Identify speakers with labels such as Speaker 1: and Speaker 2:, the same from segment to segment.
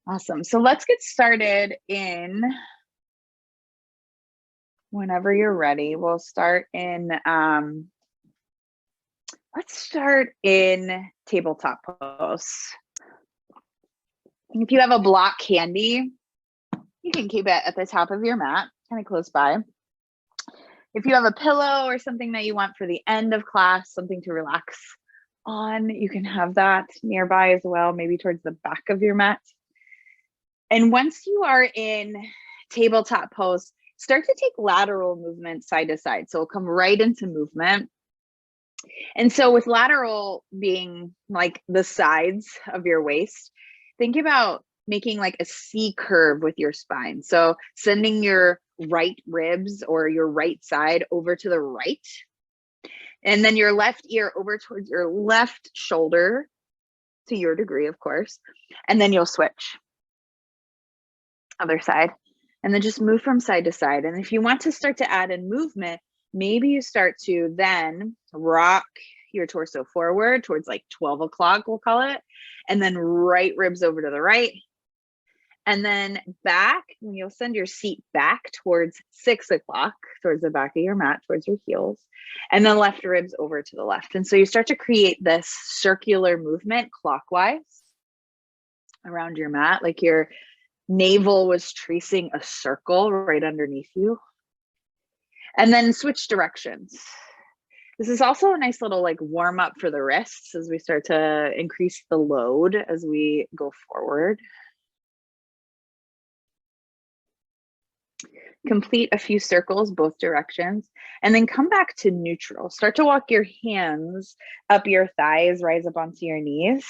Speaker 1: Awesome. So let's get started in whenever you're ready. We'll start in, let's start in tabletop pose. If you have a block handy, you can keep it at the top of your mat, kind of close by. If you have a pillow or something that you want for the end of class, something to relax on, you can have that nearby as well, maybe towards the back of your mat. And once you are in tabletop pose, start to take lateral movement side to side. So it'll come right into movement. And so with lateral being like the sides of your waist, think about making like a C curve with your spine. So sending your right ribs or your right side over to the right. And then your left ear over towards your left shoulder to your degree, of course. And then you'll switch. Other side. And then just move from side to side. And if you want to start to add in movement, maybe you start to then rock your torso forward towards like 12 o'clock, we'll call it. And then right ribs over to the right. And then back, when you'll send your seat back towards 6 o'clock, towards the back of your mat, towards your heels. And then left ribs over to the left. And so you start to create this circular movement clockwise around your mat, like your navel was tracing a circle right underneath you. And then switch directions. This is also a nice little like warm up for the wrists as we start to increase the load as we go forward. Complete a few circles both directions and then come back to neutral. Start to walk your hands up your thighs, rise up onto your knees.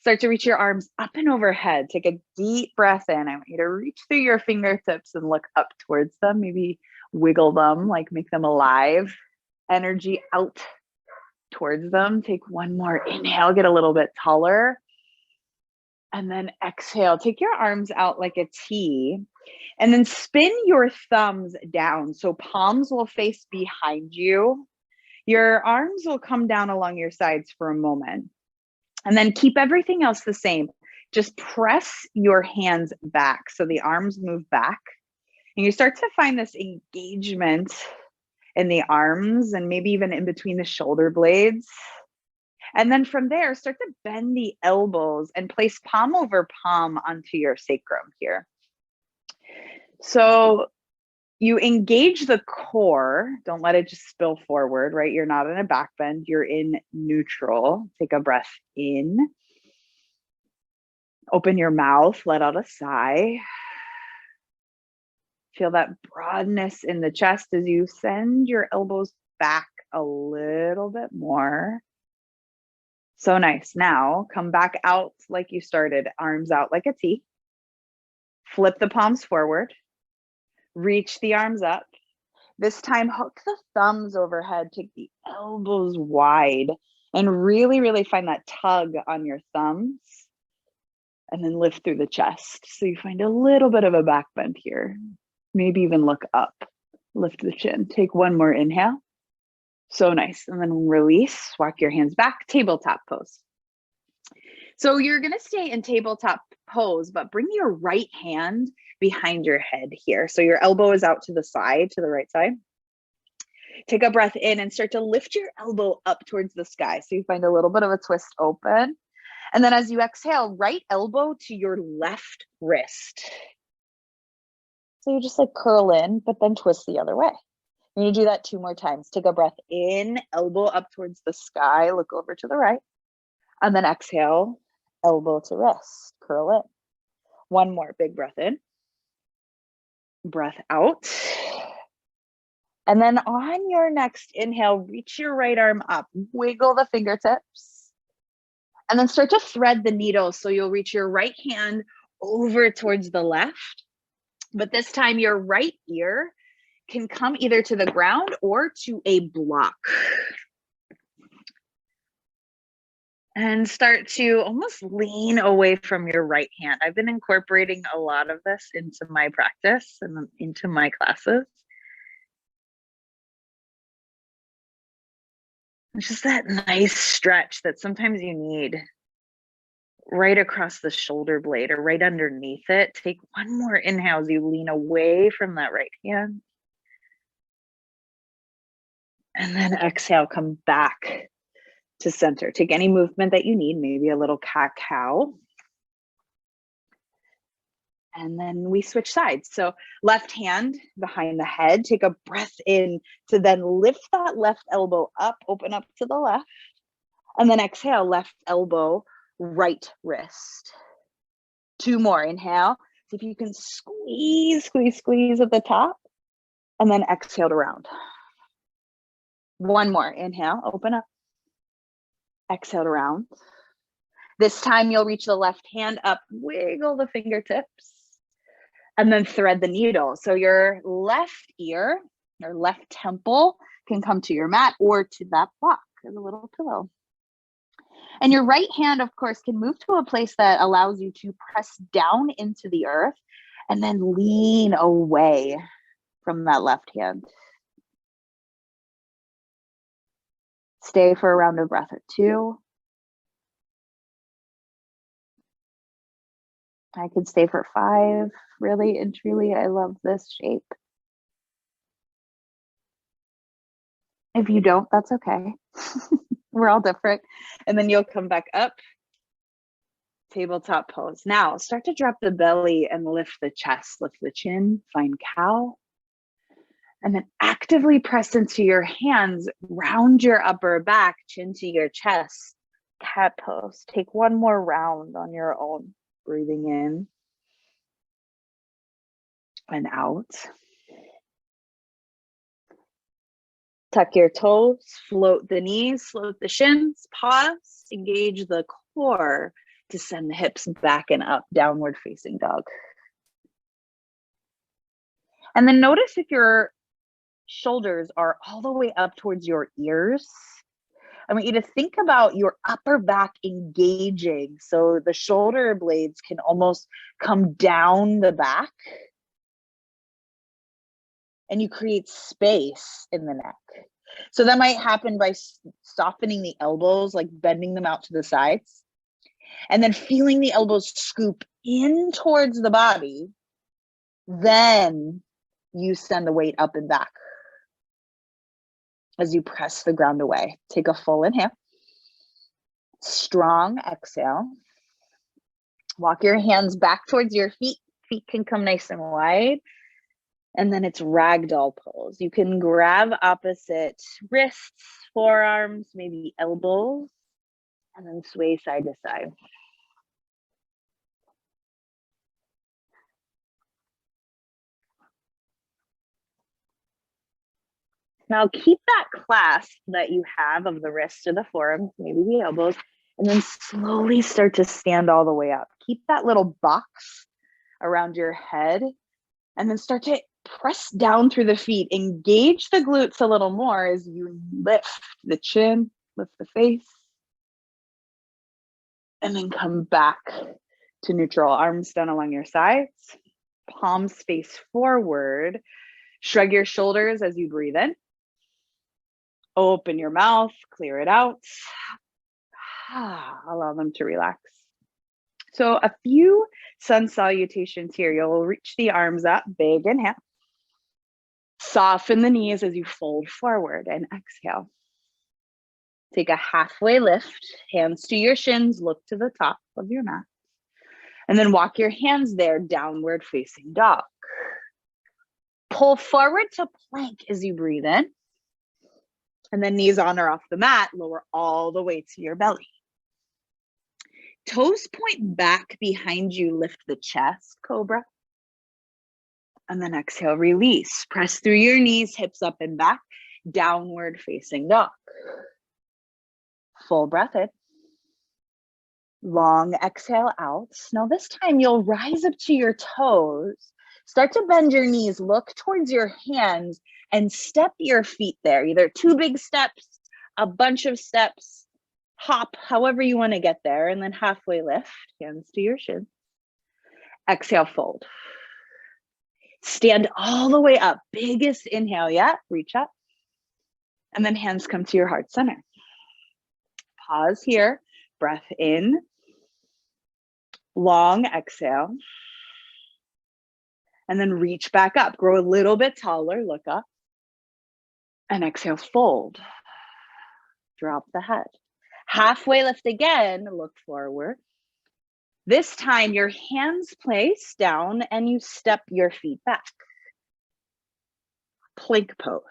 Speaker 1: Start to reach your arms up and overhead. Take a deep breath in. I want you to reach through your fingertips and look up towards them. Maybe wiggle them, like make them alive. Energy out towards them. Take one more inhale, get a little bit taller. And then exhale. Take your arms out like a T. And then spin your thumbs down. So palms will face behind you. Your arms will come down along your sides for a moment. And then keep everything else the same. Just press your hands back so the arms move back. And you start to find this engagement in the arms and maybe even in between the shoulder blades. And then from there, start to bend the elbows and place palm over palm onto your sacrum here. So you engage the core. Don't let it just spill forward, right? You're not in a back bend. You're in neutral. Take a breath in. Open your mouth. Let out a sigh. Feel that broadness in the chest as you send your elbows back a little bit more. So nice. Now come back out like you started. Arms out like a T. Flip the palms forward. Reach the arms up. This time, hook the thumbs overhead, take the elbows wide, and really, really find that tug on your thumbs. And then lift through the chest. So you find a little bit of a back bend here. Maybe even look up. Lift the chin. Take one more inhale. So nice. And then release. Walk your hands back. Tabletop pose. So you're going to stay in tabletop pose, but bring your right hand behind your head here. So your elbow is out to the side, to the right side. Take a breath in and start to lift your elbow up towards the sky. So you find a little bit of a twist open. And then as you exhale, right elbow to your left wrist. So you just like curl in, but then twist the other way. And you do that 2 more times. Take a breath in, elbow up towards the sky, look over to the right. And then exhale, elbow to wrist, curl in. One more big breath in. Breath out. And then on your next inhale, reach your right arm up, wiggle the fingertips, and then start to thread the needle. So you'll reach your right hand over towards the left, but this time your right ear can come either to the ground or to a block. And start to almost lean away from your right hand. I've been incorporating a lot of this into my practice and into my classes. It's just that nice stretch that sometimes you need. right across the shoulder blade or right underneath it. Take one more inhale as you lean away from that right hand. And then exhale, come back to center. Take any movement that you need, maybe a little cat-cow. And then we switch sides. So left hand behind the head, take a breath in to then lift that left elbow up, open up to the left. And then exhale, left elbow, right wrist. Two more, inhale. See if you can squeeze, squeeze, squeeze at the top. And then exhale to round. One more, inhale, open up. Exhale to round. This time you'll reach the left hand up, wiggle the fingertips. And then thread the needle. So your left ear or left temple can come to your mat or to that block as a little pillow. And your right hand, of course, can move to a place that allows you to press down into the earth and then lean away from that left hand. Stay for a round of breath or two. I could stay for 5. Really and truly, I love this shape. If you don't, that's okay. We're all different. And then you'll come back up. Tabletop pose. Now start to drop the belly and lift the chest, lift the chin, find cow. And then actively press into your hands, round your upper back, chin to your chest, cat pose. Take one more round on your own. Breathing in and out. Tuck your toes, float the knees, float the shins, pause, engage the core to send the hips back and up, downward facing dog. And then notice if your shoulders are all the way up towards your ears. I want you to think about your upper back engaging. So the shoulder blades can almost come down the back. And you create space in the neck. So that might happen by softening the elbows, like bending them out to the sides. And then feeling the elbows scoop in towards the body. Then you send the weight up and back as you press the ground away. Take a full inhale. Strong exhale. Walk your hands back towards your feet. Feet can come nice and wide. And then it's ragdoll pose. You can grab opposite wrists, forearms, maybe elbows, and then sway side to side. Now keep that clasp that you have of the wrists or the forearms, maybe the elbows, and then slowly start to stand all the way up. Keep that little box around your head, and then start to press down through the feet. Engage the glutes a little more as you lift the chin, lift the face, and then come back to neutral. Arms down along your sides, palms face forward. Shrug your shoulders as you breathe in. Open your mouth, clear it out. Allow them to relax. So a few sun salutations here. You'll reach the arms up, big inhale. Soften the knees as you fold forward and exhale. Take a halfway lift, hands to your shins, look to the top of your mat. And then walk your hands there, downward facing dog. Pull forward to plank as you breathe in. And then knees on or off the mat, lower all the way to your belly. Toes point back behind you, lift the chest, cobra. And then exhale, release. Press through your knees, hips up and back, downward facing dog. Full breath in. Long exhale out. Now this time you'll rise up to your toes. Start to bend your knees, look towards your hands, and step your feet there. Either 2 big steps, a bunch of steps, hop, however you want to get there, and then halfway lift, hands to your shins. Exhale, fold. Stand all the way up. Biggest inhale yet. Reach up. And then hands come to your heart center. Pause here. Breath in. Long exhale. And then reach back up. Grow a little bit taller. Look up. And exhale, fold. Drop the head. Halfway lift again. Look forward. This time, your hands place down and you step your feet back. Plank pose.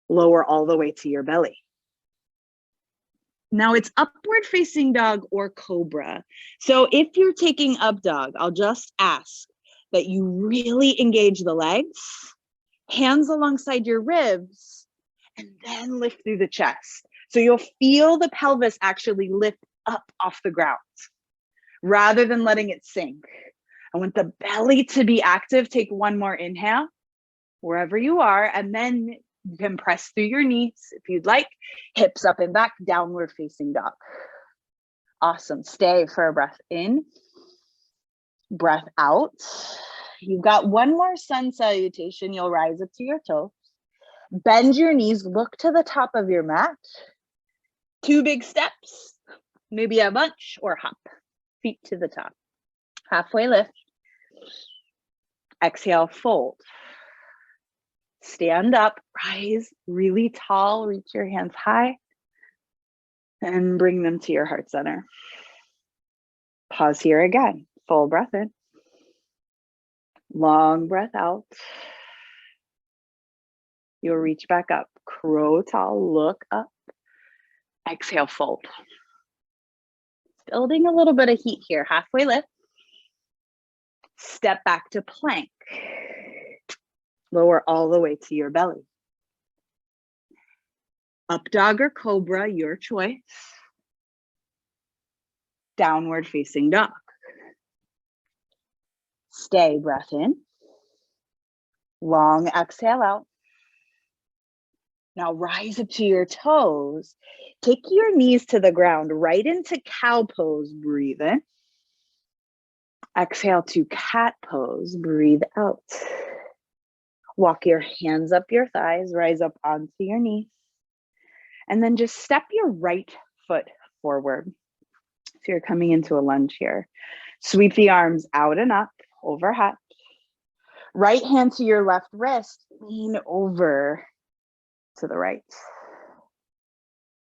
Speaker 1: Lower all the way to your belly. Now it's upward facing dog or cobra. So if you're taking up dog, I'll just ask that you really engage the legs, hands alongside your ribs, and then lift through the chest. So you'll feel the pelvis actually lift up off the ground rather than letting it sink. I want the belly to be active. Take one more inhale wherever you are, and then you can press through your knees if you'd like. Hips up and back, downward facing dog. Awesome. Stay for a breath in, breath out. You've got one more sun salutation. You'll rise up to your toes. Bend your knees, look to the top of your mat. 2 big steps, maybe a bunch or hop. Feet to the top. Halfway lift. Exhale, fold. Stand up, rise really tall, reach your hands high, and bring them to your heart center. Pause here again. Full breath in. Long breath out. You'll reach back up. Crow tall, look up. Exhale, fold. Building a little bit of heat here. Halfway lift. Step back to plank. Lower all the way to your belly. Up dog or cobra, your choice. Downward facing dog. Stay, breath in. Long exhale out. Now rise up to your toes. Take your knees to the ground, right into cow pose. Breathe in. Exhale to cat pose. Breathe out. Walk your hands up your thighs, rise up onto your knees. And then just step your right foot forward. So you're coming into a lunge here. Sweep the arms out and up, overhead. Right hand to your left wrist, lean over to the right.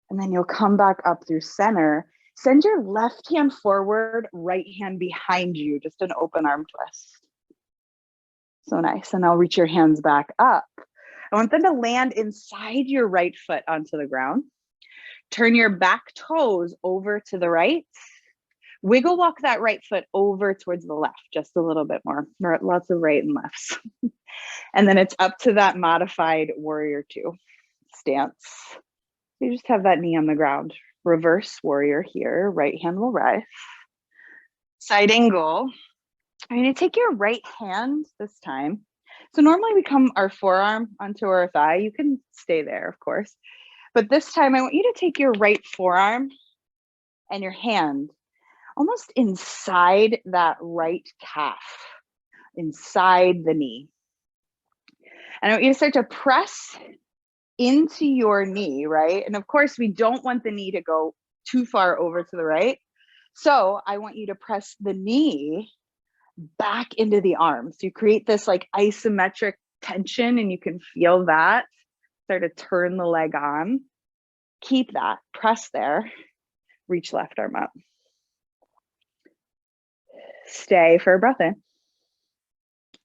Speaker 1: And then you'll come back up through center. Send your left hand forward, right hand behind you, just an open arm twist. So nice. And now reach your hands back up. I want them to land inside your right foot onto the ground. Turn your back toes over to the right. Wiggle walk that right foot over towards the left, just a little bit more. Lots of right and lefts. And then it's up to that modified warrior 2 stance. You just have that knee on the ground. Reverse warrior here. Right hand will rise. Side angle. I'm going to take your right hand this time. So normally we come our forearm onto our thigh. You can stay there, of course. But this time I want you to take your right forearm and your hand almost inside that right calf, inside the knee. And I want you to start to press into your knee, right? And of course, we don't want the knee to go too far over to the right. So I want you to press the knee back into the arm. So you create this like isometric tension and you can feel that. Start to turn the leg on. Keep that. Press there. Reach left arm up. Stay for a breath in.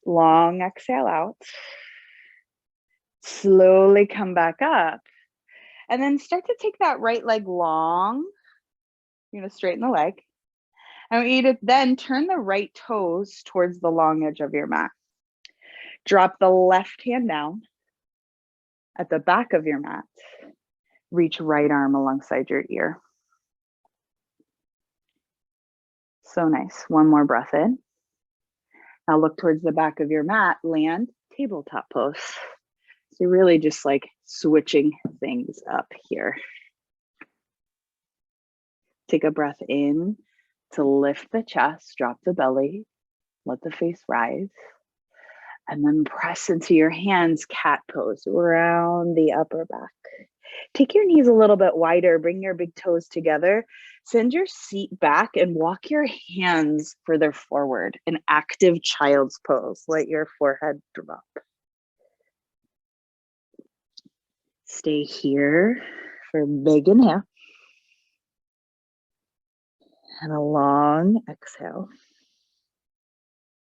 Speaker 1: Long exhale out. Slowly come back up. And then start to take that right leg long. You're going to straighten the leg. I want you to then turn the right toes towards the long edge of your mat. Drop the left hand down at the back of your mat. Reach right arm alongside your ear. So nice. One more breath in. Now look towards the back of your mat, land tabletop pose. So you're really just like switching things up here. Take a breath in to lift the chest, drop the belly, let the face rise. And then press into your hands, cat pose, round the upper back. Take your knees a little bit wider, bring your big toes together, send your seat back and walk your hands further forward, an active child's pose. Let your forehead drop. Stay here for a big inhale and a long exhale.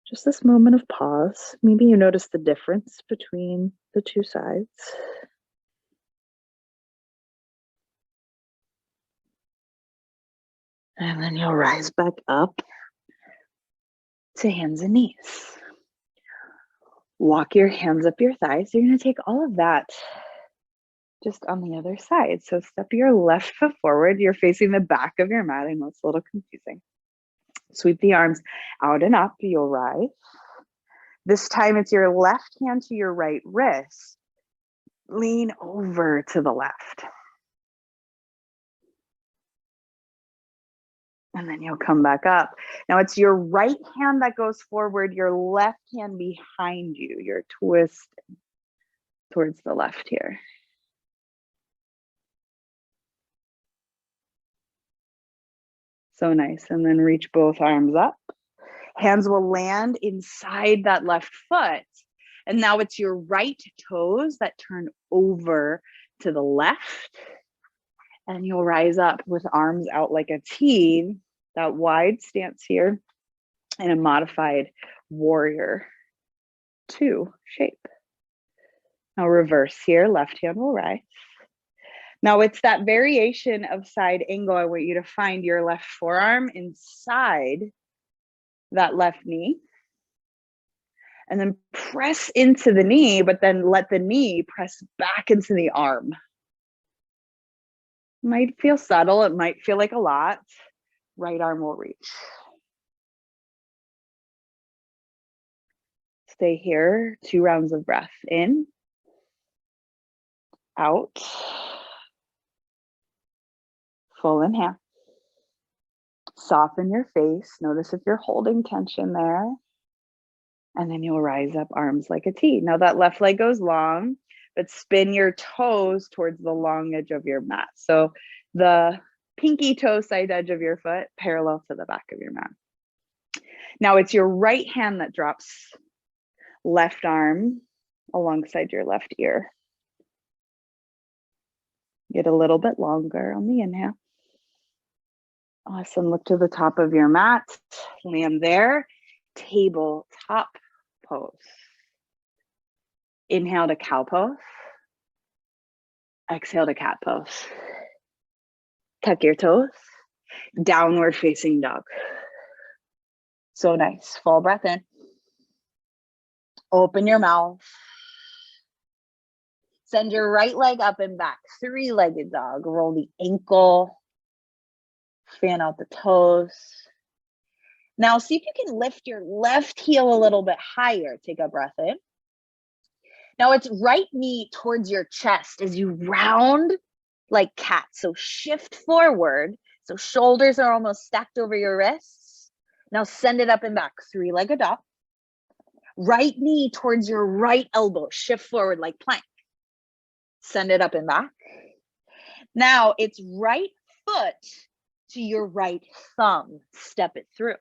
Speaker 1: Just this moment of pause. Maybe you notice the difference between the two sides. And then you'll rise back up to hands and knees. Walk your hands up your thighs. You're going to take all of that just on the other side. So step your left foot forward. You're facing the back of your mat. I know it's a little confusing. Sweep the arms out and up. You'll rise. This time it's your left hand to your right wrist. Lean over to the left. And then you'll come back up. Now it's your right hand that goes forward, your left hand behind you. You're twisting towards the left here. So nice. And then reach both arms up. Hands will land inside that left foot. And now it's your right toes that turn over to the left. And you'll rise up with arms out like a T, that wide stance here, in a modified warrior 2 shape. Now reverse here, left hand will rise. Now it's that variation of side angle. I want you to find your left forearm inside that left knee. And then press into the knee, but then let the knee press back into the arm. Might feel subtle, it might feel like a lot. Right arm will reach. Stay here, 2 rounds of breath. In, out. Full inhale. Soften your face. Notice if you're holding tension there. And then you'll rise up, arms like a T. Now that left leg goes long, but spin your toes towards the long edge of your mat. So the pinky toe side edge of your foot parallel to the back of your mat. Now it's your right hand that drops, left arm alongside your left ear. Get a little bit longer on the inhale. Awesome. Look to the top of your mat. Land there. Tabletop pose. Inhale to cow pose. Exhale to cat pose. Tuck your toes. Downward facing dog. So nice. Full breath in. Open your mouth. Send your right leg up and back. 3-legged dog. Roll the ankle. Fan out the toes. Now see if you can lift your left heel a little bit higher. Take a breath in. Now it's right knee towards your chest as you round like cat. So shift forward. So shoulders are almost stacked over your wrists. Now send it up and back. 3-legged dog. Right knee towards your right elbow. Shift forward like plank. Send it up and back. Now it's right foot to your right thumb. Step it through.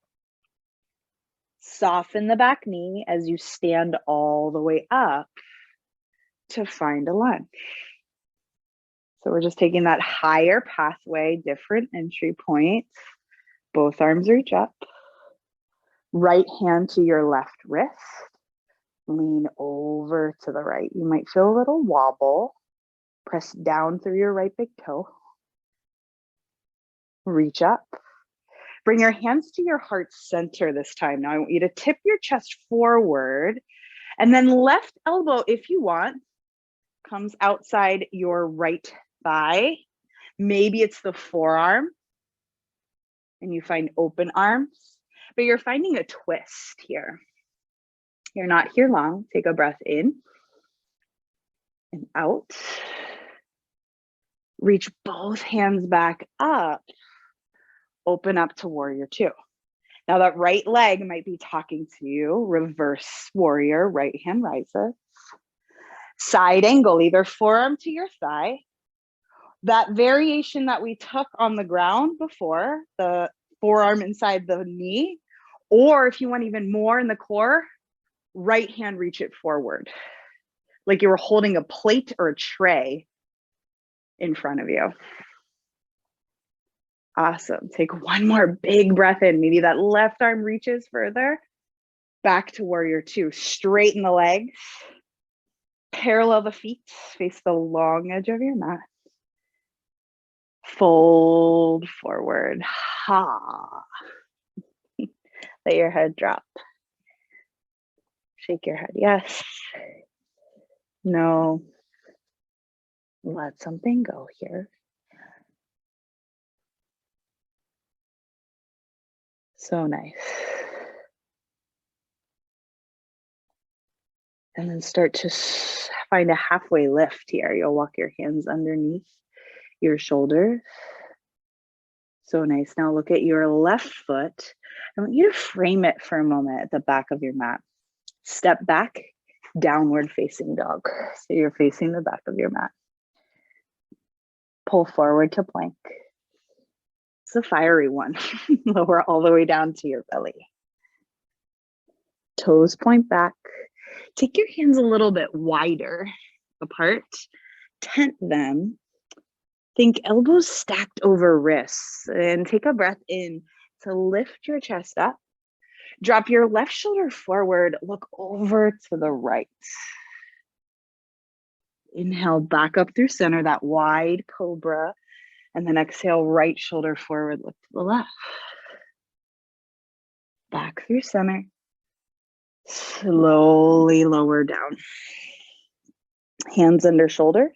Speaker 1: Soften the back knee as you stand all the way up to find a lunge. So we're just taking that higher pathway, different entry point. Both arms reach up. Right hand to your left wrist. Lean over to the right. You might feel a little wobble. Press down through your right big toe. Reach up. Bring your hands to your heart center this time. Now I want you to tip your chest forward, and then left elbow, if you want, comes outside your right thigh. Maybe it's the forearm, and you find open arms, but you're finding a twist here. You're not here long. Take a breath in and out. Reach both hands back up. Open up to warrior 2. Now that right leg might be talking to you. Reverse warrior, right hand rises. Side angle, either forearm to your thigh That variation that we took on the ground before, the forearm inside the knee, or if you want even more in the core, right hand reach it forward, like you were holding a plate or a tray in front of you. Awesome. Take one more big breath in. Maybe that left arm reaches further. Back to warrior two. Straighten the legs. Parallel the feet. Face the long edge of your mat. Fold forward. Ha. Let your head drop. Shake your head. Yes. No. Let something go here. So nice. And then start to find a halfway lift here. You'll walk your hands underneath your shoulders. So nice. Now look at your left foot. I want you to frame it for a moment at the back of your mat. Step back, downward facing dog. So you're facing the back of your mat. Pull forward to plank. It's a fiery one. Lower all the way down to your belly. Toes point back. Take your hands a little bit wider apart. Tent them. Think elbows stacked over wrists, and take a breath in to lift your chest up. Drop your left shoulder forward. Look over to the right. Inhale back up through center, that wide cobra. And then exhale, right shoulder forward, look to the left. Back through center. Slowly lower down. Hands under shoulders.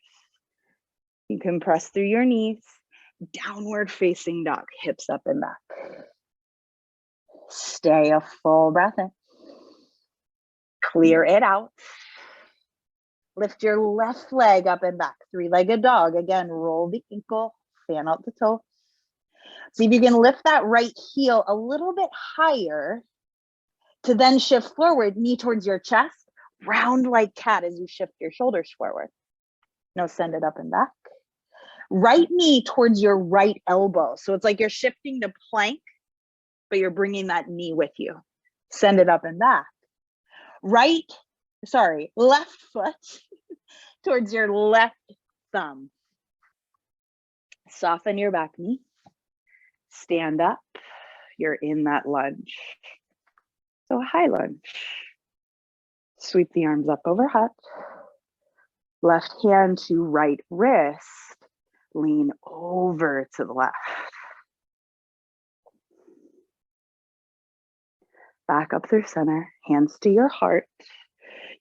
Speaker 1: You can press through your knees. Downward facing dog, hips up and back. Stay a full breath in. Clear it out. Lift your left leg up and back. Three-legged dog. Again, roll the ankle, fan out the toe. See if you can lift that right heel a little bit higher to then shift forward, knee towards your chest, round like cat as you shift your shoulders forward. Now send it up and back. Right knee towards your right elbow. So it's like you're shifting to plank, but you're bringing that knee with you. Send it up and back. Left foot towards your left thumb. Soften your back knee. Stand up. You're in that lunge. So a high lunge. Sweep the arms up overhead. Left hand to right wrist. Lean over to the left. Back up through center. Hands to your heart.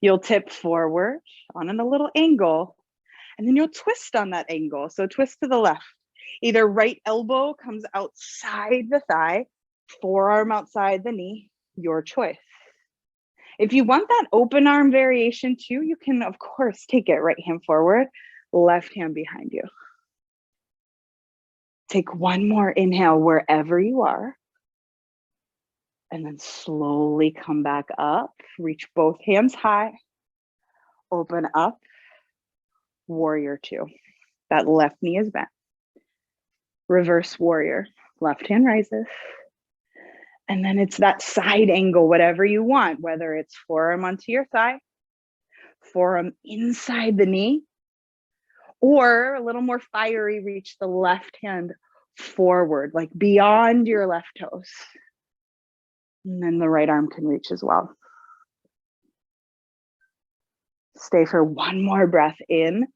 Speaker 1: You'll tip forward on a little angle, and then you'll twist on that angle. So twist to the left. Either right elbow comes outside the thigh, forearm outside the knee, your choice. If you want that open arm variation too, you can, of course, take it right hand forward, left hand behind you. Take one more inhale wherever you are. And then slowly come back up. Reach both hands high. Open up. Warrior two. That left knee is bent. Reverse warrior. Left hand rises. And then it's that side angle, whatever you want, whether it's forearm onto your thigh, forearm inside the knee, or a little more fiery, reach the left hand forward, like beyond your left toes. And then the right arm can reach as well. Stay for one more breath in.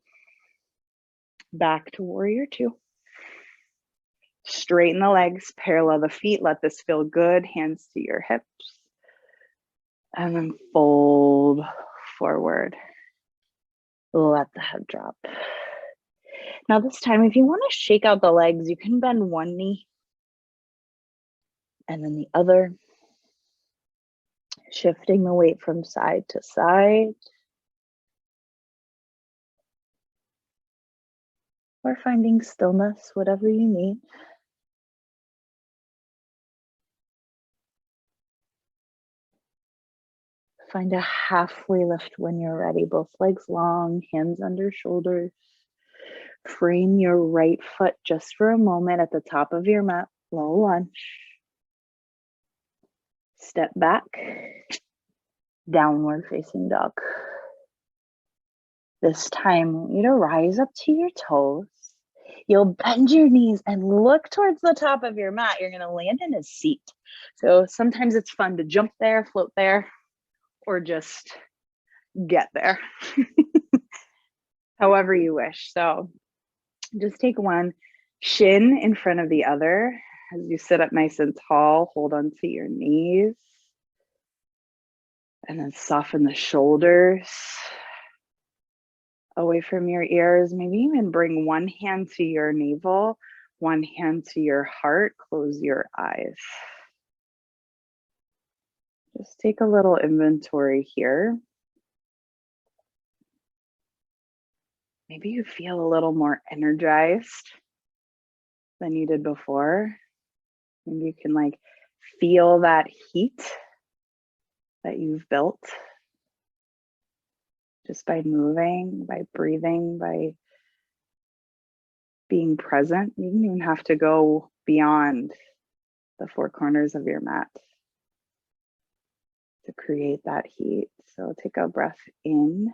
Speaker 1: Back to warrior two. Straighten the legs, parallel the feet. Let this feel good. Hands to your hips. And then fold forward. Let the head drop. Now this time, if you want to shake out the legs, you can bend one knee and then the other. Shifting the weight from side to side. Or finding stillness, whatever you need. Find a halfway lift when you're ready. Both legs long, hands under shoulders. Frame your right foot just for a moment at the top of your mat, low lunge. Step back, downward facing dog. This time, I want you to rise up to your toes. You'll bend your knees and look towards the top of your mat. You're gonna land in a seat. So sometimes it's fun to jump there, float there, or just get there. However you wish. So just take one shin in front of the other. As you sit up nice and tall, hold on to your knees. And then soften the shoulders away from your ears. Maybe even bring one hand to your navel, one hand to your heart. Close your eyes. Just take a little inventory here. Maybe you feel a little more energized than you did before. Maybe you can like feel that heat that you've built just by moving, by breathing, by being present. You don't even have to go beyond the four corners of your mat to create that heat. So take a breath in,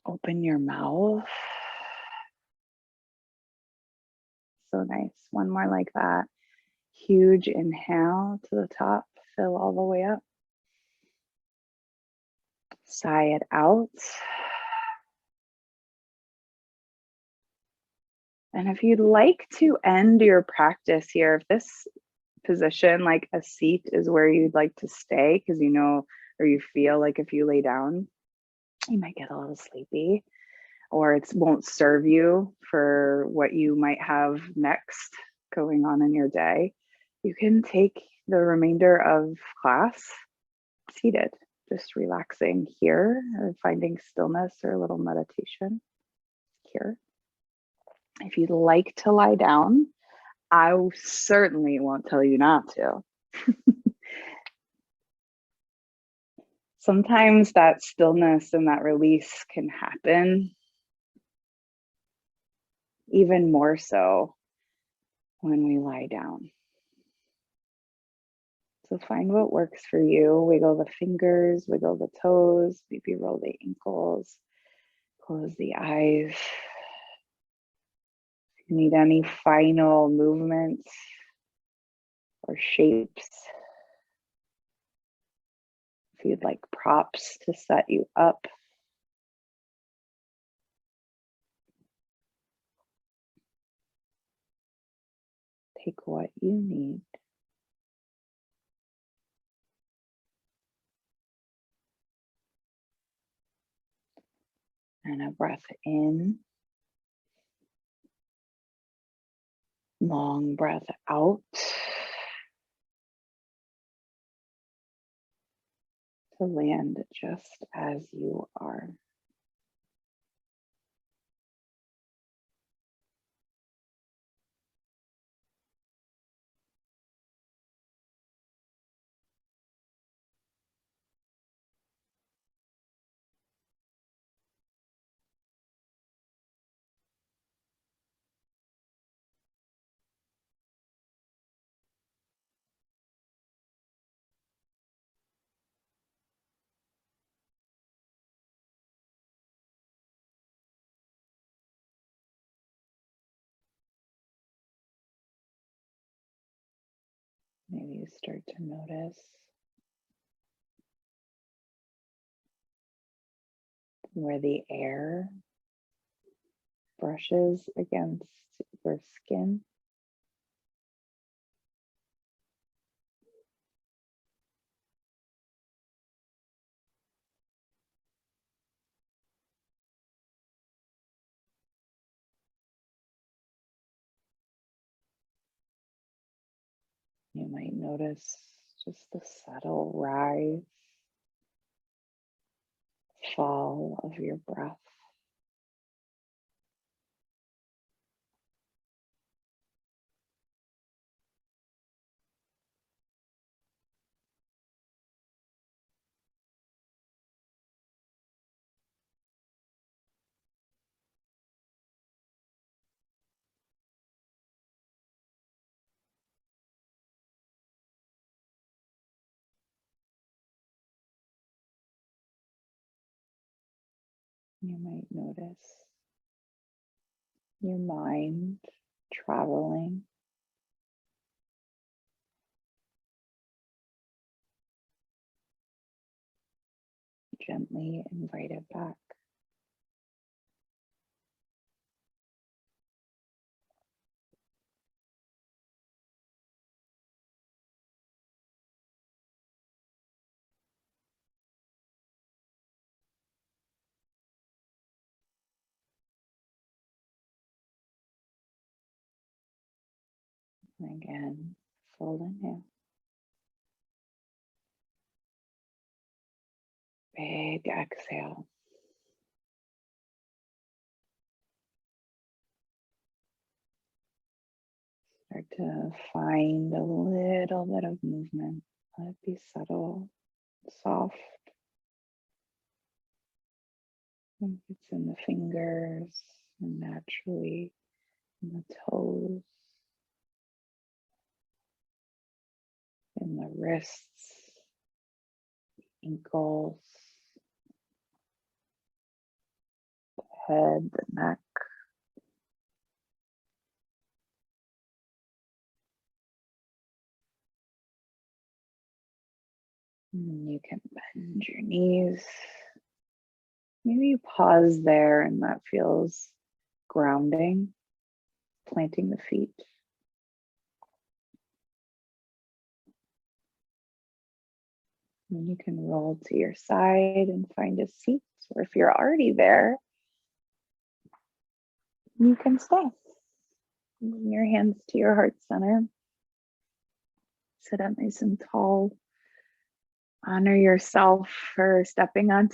Speaker 1: open your mouth. So nice. One more like that. Huge inhale to the top, fill all the way up. Sigh it out. And if you'd like to end your practice here, if this position, like a seat, is where you'd like to stay, because you know, or you feel like if you lay down, you might get a little sleepy, or it won't serve you for what you might have next going on in your day, you can take the remainder of class seated, just relaxing here or finding stillness or a little meditation here. If you'd like to lie down, I certainly won't tell you not to. Sometimes that stillness and that release can happen even more so when we lie down. So find what works for you. Wiggle the fingers, wiggle the toes, maybe roll the ankles, close the eyes. If you need any final movements or shapes, if you'd like props to set you up, take what you need. And a breath in. Long breath out. To land just as you are. Maybe you start to notice where the air brushes against your skin. You might notice just the subtle rise, fall of your breath. You might notice your mind traveling. Gently invite it back. And again, full inhale. Big exhale. Start to find a little bit of movement. Let it be subtle, soft. Maybe it's in the fingers and naturally in the toes, in the wrists, ankles, the head, the neck. And you can bend your knees. Maybe you pause there and that feels grounding, planting the feet. And you can roll to your side and find a seat, or if you're already there, you can stay. Bring your hands to your heart center. Sit up nice and tall. Honor yourself for stepping onto